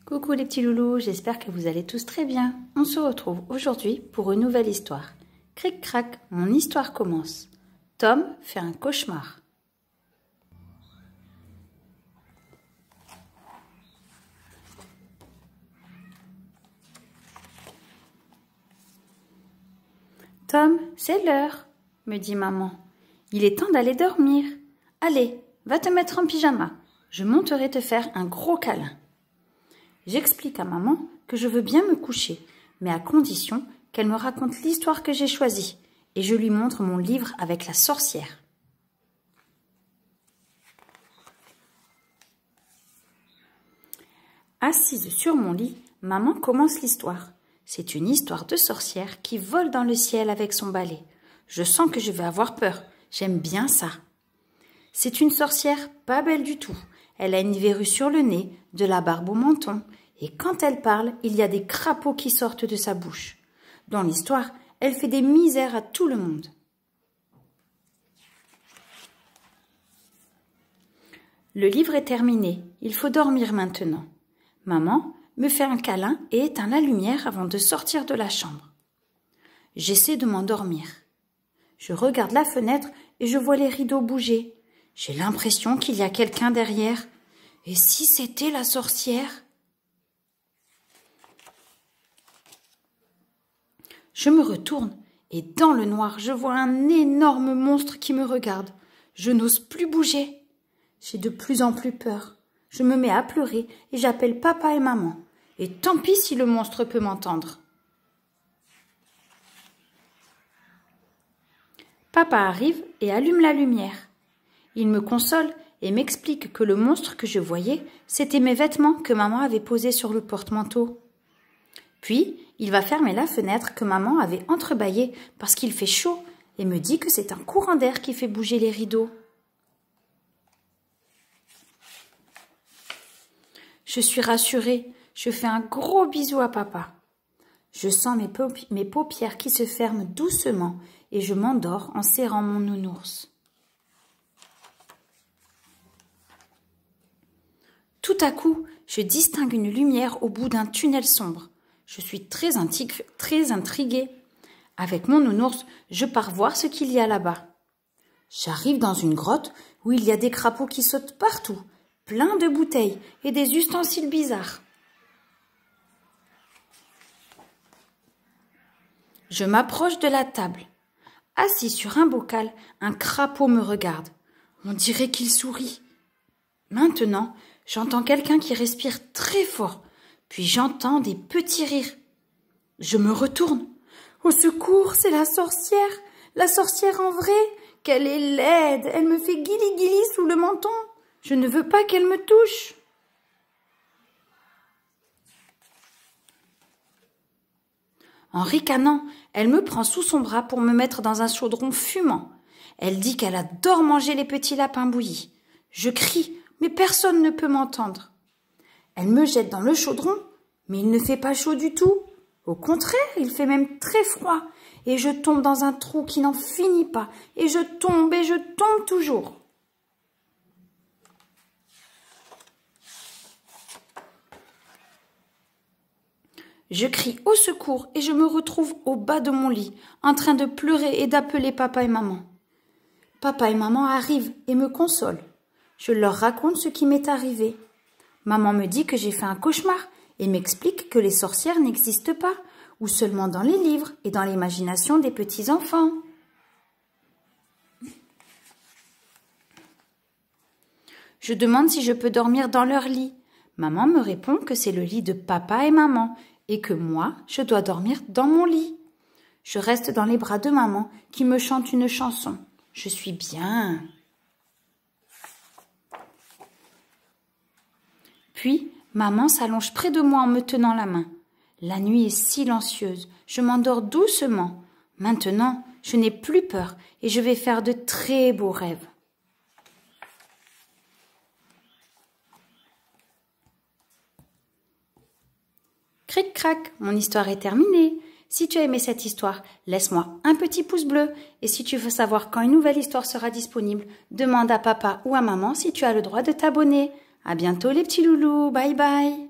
Coucou les petits loulous, j'espère que vous allez tous très bien. On se retrouve aujourd'hui pour une nouvelle histoire. Cric crac, mon histoire commence. Tom fait un cauchemar. Tom, c'est l'heure, me dit maman. Il est temps d'aller dormir. Allez, va te mettre en pyjama. Je monterai te faire un gros câlin. J'explique à maman que je veux bien me coucher, mais à condition qu'elle me raconte l'histoire que j'ai choisie, et je lui montre mon livre avec la sorcière. Assise sur mon lit, maman commence l'histoire. C'est une histoire de sorcière qui vole dans le ciel avec son balai. Je sens que je vais avoir peur. J'aime bien ça. C'est une sorcière pas belle du tout. Elle a une verrue sur le nez, de la barbe au menton, et quand elle parle, il y a des crapauds qui sortent de sa bouche. Dans l'histoire, elle fait des misères à tout le monde. Le livre est terminé. Il faut dormir maintenant. Maman me fait un câlin et éteint la lumière avant de sortir de la chambre. J'essaie de m'endormir. Je regarde la fenêtre et je vois les rideaux bouger. J'ai l'impression qu'il y a quelqu'un derrière. Et si c'était la sorcière? Je me retourne et dans le noir, je vois un énorme monstre qui me regarde. Je n'ose plus bouger. J'ai de plus en plus peur. Je me mets à pleurer et j'appelle papa et maman. Et tant pis si le monstre peut m'entendre. Papa arrive et allume la lumière. Il me console et m'explique que le monstre que je voyais, c'était mes vêtements que maman avait posés sur le porte-manteau. Puis, il va fermer la fenêtre que maman avait entrebâillée parce qu'il fait chaud et me dit que c'est un courant d'air qui fait bouger les rideaux. Je suis rassurée. Je fais un gros bisou à papa. Je sens mes paupières qui se ferment doucement et je m'endors en serrant mon nounours. Tout à coup, je distingue une lumière au bout d'un tunnel sombre. Je suis très intriguée. Avec mon nounours, je pars voir ce qu'il y a là-bas. J'arrive dans une grotte où il y a des crapauds qui sautent partout, plein de bouteilles et des ustensiles bizarres. Je m'approche de la table. Assis sur un bocal, un crapaud me regarde. On dirait qu'il sourit. Maintenant, j'entends quelqu'un qui respire très fort, puis j'entends des petits rires. Je me retourne. Au secours, c'est la sorcière en vrai. Qu'elle est laide, elle me fait guili-guili sous le menton. Je ne veux pas qu'elle me touche. En ricanant, elle me prend sous son bras pour me mettre dans un chaudron fumant. Elle dit qu'elle adore manger les petits lapins bouillis. Je crie, mais personne ne peut m'entendre. Elle me jette dans le chaudron, mais il ne fait pas chaud du tout. Au contraire, il fait même très froid. Et je tombe dans un trou qui n'en finit pas. Et je tombe toujours. Je crie au secours et je me retrouve au bas de mon lit, en train de pleurer et d'appeler papa et maman. Papa et maman arrivent et me consolent. Je leur raconte ce qui m'est arrivé. Maman me dit que j'ai fait un cauchemar et m'explique que les sorcières n'existent pas, ou seulement dans les livres et dans l'imagination des petits-enfants. Je demande si je peux dormir dans leur lit. Maman me répond que c'est le lit de papa et maman et que moi, je dois dormir dans mon lit. Je reste dans les bras de maman qui me chante une chanson. Je suis bien. Puis, maman s'allonge près de moi en me tenant la main. La nuit est silencieuse. Je m'endors doucement. Maintenant, je n'ai plus peur et je vais faire de très beaux rêves. Cric crac, mon histoire est terminée. Si tu as aimé cette histoire, laisse-moi un petit pouce bleu. Et si tu veux savoir quand une nouvelle histoire sera disponible, demande à papa ou à maman si tu as le droit de t'abonner. À bientôt les petits loulous, bye bye.